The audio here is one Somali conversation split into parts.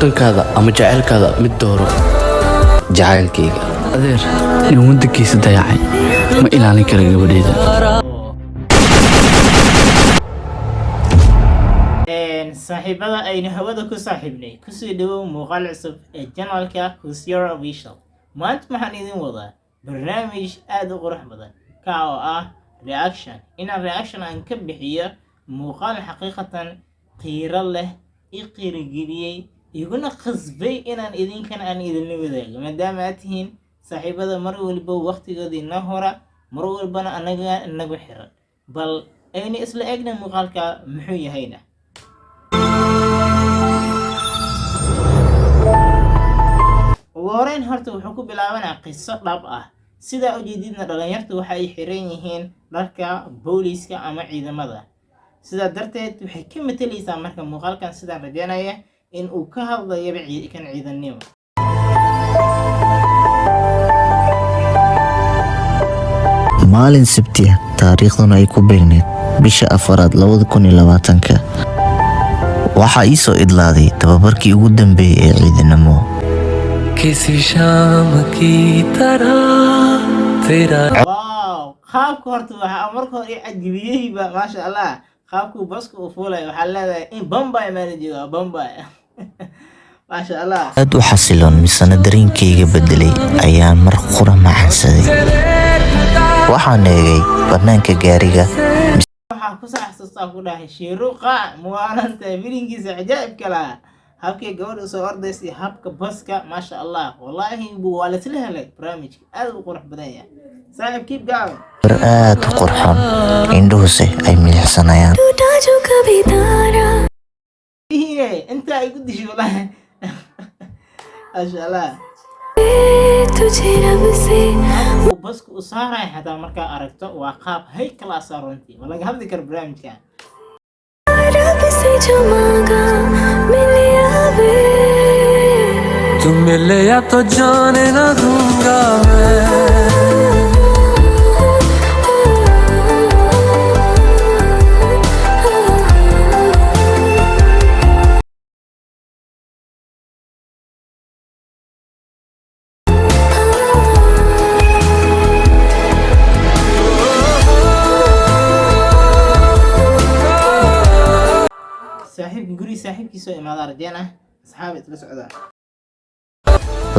tankada ama jacaylkaada mid dooro. jacaylkayga. adeer nin wadankiisa dayacay ma ilaalin kara gabadheeda. saaxiibada aynu hawada ku saaxiibnay kusoo dhawow muuqaal cusub ee janalka Kusyara Official. maanta waxaan idin wadaa barnaamij aad u qurux badan ka oo ah reaction aan ka bixiyo muuqaal xaqiiqatan qiiro leh qiirigeliyay iguna qasbay inaan idinkan aan idinla wadaago maadaama aad tihiin saaxiibada mar walba waqtigoodii na hora mar walbana anaga nagu xiran. bal aynu isla eegna muuqaalka muxuu yahayna. ugu horeyn horta wuxuu ku bilaabanaa qiso dhab ah. sidaa ujeedidna dhalinyartu waxa ay xiran yihiin dharka booliiska ama ciidamada, sidaa darteed waxay ka matalaysaa marka muuqaalkan sidaan rajaynaya in uu ka hadlayo kan ciidannimo. maalin sabti ah taariikhduna ay ku beegneed bisha 4 2020 waxaa ii soo idlaaday tababarkii ugu dambeeyay ee ciidanimo. किसी शाम की तरह तेरा qaabka horta waxaa marka hore cajibiyeyba maasha allah. qaabku baska u fuulay waxaa leedahay in Bombay maana jooga Bombay. maasha allah. aad u xasiloon misana dareenkayga bedelay ayaan mar qura macansaday. waxaan eegay banaanka gaariga. waxaa ku saxsuustaa ku dhahay shiruqa muwaananta filinkiisa cajaa'ib kala habkay gabadha soo ordaysay habka baska maasha allah. wallaahi waa la isla helay barnaamijka aad u qurux badan yahay. saaxiib keep going. aad u qurxoon indhuhuse ay milixsanayaan. inta ay ku dishay wallaahi maasha allah. baska u saaray hadaa markaa aragto waa qaab hay class runtii ma laga hadli karo barnaamijkan. तुम मिले या तो जाने ना दूंगा मैं. saaxiibkiisoo imaada arjana asxaab isla socdaan.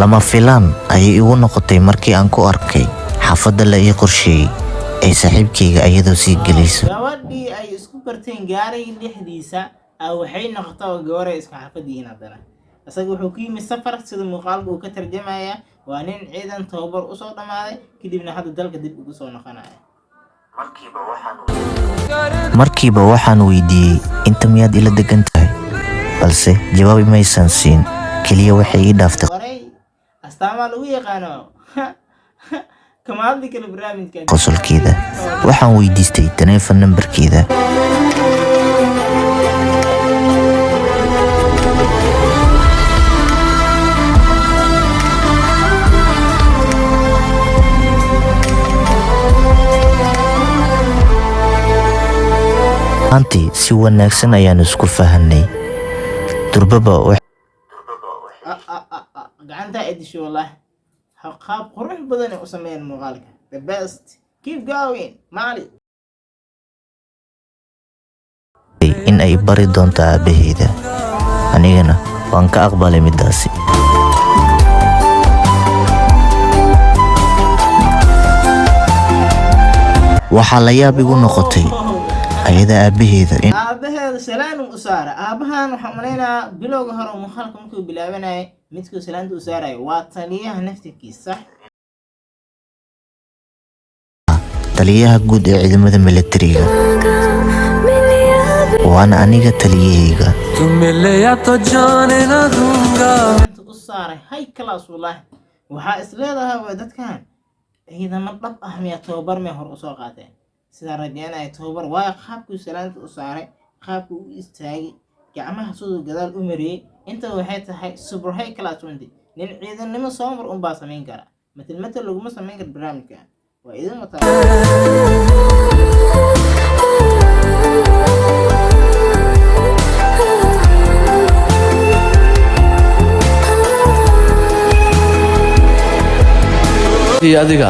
lama filaan ayay igu noqotay markii aan ku arkay xaafadda la ii qorsheeyey ay saaxiibkayga ayadoo sii gelayso. gabadhii ay isku barteen gaaray dhexdiisa waxay noqotay gabar ay isku xaafadiin haddana. isaga wuxuu ku yimid safar sida muuqaalka uu ka tarjamaya. waa nin ciidan tababar u soo dhamaaday kadibna hadda dalka dib ugu soo noqonaya. markiiba waxaan weydiiyey inta miyaad ila degan tahay, balse jawaab maysan siin. keliya waxay ii dhaaftay astaamaa lagu yaqaano kama hadli kale barnaamijkan qosolkeeda. waxaan weydiistay taleefan nambarkeeda. anti si wanaagsan ayaan isku fahanay. durbaba gacanta edisho wallahi qaab qurux badan u sameeyeen muuqaalka. the best keep going Mali. in ay bari doonto aabaheeda, anigana waan ka aqbalay midaasi. waxaa la yaab igu noqotay ayada aabaheeda salaan u saara. aabahan waxaan maleynayaa bilowga hore muuqaalka markuu bilaabanayay midkuu salaanta u saarayo waa taliyaha naftirkiisa. taliyaha guud ee ciidamada militariga waana aniga taliyahayga. तुम मिले या तो जाने ना दूंगा. u saaray hay class wallahi. waxaa isleedahay waa dadkan ciidamo dhab ah miyaa tababar mee hor u soo qaateen. sidaa rajaynaya tababar waa qaabkuu salaanta u saaray, qaabku u istaagay, gacmaha siduu gadaal u mariyay. inta waxay tahay super high class 20. nin ciidannimo soo mar un baa samayn kara. matal laguma samayn karo barnaamijkan. waa idin wataa. iyo adiga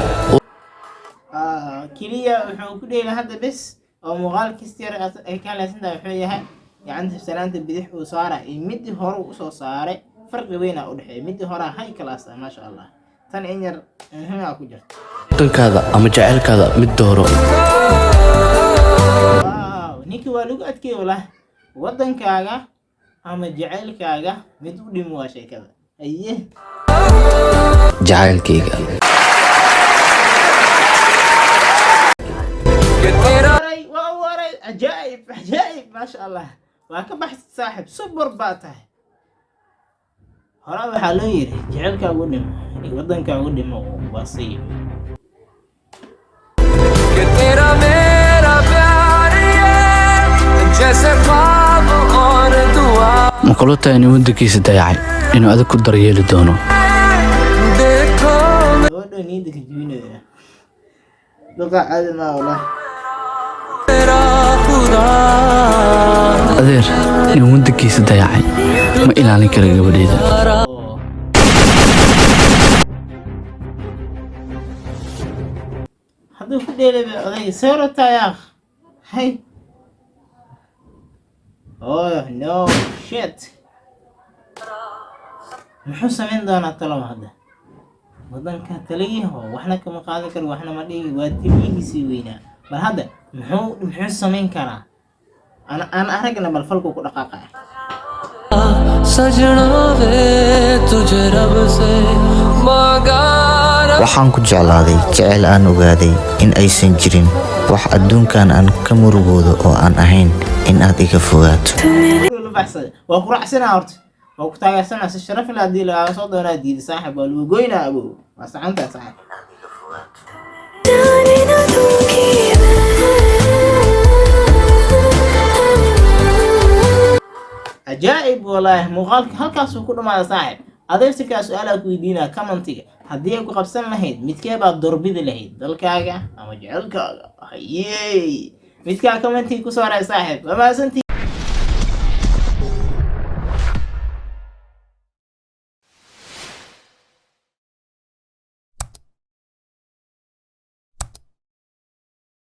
keliya wuxuu ku dheelay hadda bes oo muuqaalkiisa yar ay ka leesantahay wuxuu yahay gacanta salaanta bidix uu saara iyo midii hore u soo saaray farqi weyn u dhaxeeya midii hore high class ah ma sha Allah tan in yar muhiim ah ku jirto wadankaada ama jacaylkaada mid dooro ninki waa lagu adkeeyo lah wadankaaga ama jacaylkaaga mid u dhimo waa sheekada aye jacaylkayga عجائب عجائب ما شاء الله وكبحث صاحب سوبر باته هرا waxaa loo yiri jecelka ugu dhimo wadanka ugu dhimo wasiib कि तेरा मेरा प्यार ये जैसे ख्वाब और दुआ ma kula tahay inuu wadankiisa dayacay inuu adag ku daryeeli doono देखो gabadha niida ka jibinaya duqa aadama wallah मेरा खुदा adeer inuu wadankiisa dayacay ma ilaalin kara gabadheeda hadduu ku dheelay oday sawir tayaaq hay oh no shit muxuu samayn doonaa talow hadda wadanka taliyaho waxna kama qaadan karo waxna ma dhigi waa taliyihiisii weynaa bal hadda muxuu samayn karaa ana aragna bal falku ku dhaqaaqay सजना वे तुझे रब से मांगा waxaan ku jeclaaday jecel aan ogaaday in aysan jirin wax adduunkan aan ka murugoodo oo aan ahayn in aad iga fogaato waa ku raacsanaa horta waa ku taageersanaa si sharaf leh haddii lagaa soo doonaa diida saaxib waa lagu goynaa abow waa sacantaa saaxib عجائب والله مقالك halkaas ku dhamaada saaxib adeegsiga su'aalaha ku weydiina commentiga hadii ay ku qabsan lahayd midkee baad doorbidi lahayd dalkaaga ama jecelkaaga hayay midka commentiga ku soo raay saaxib waa maasantii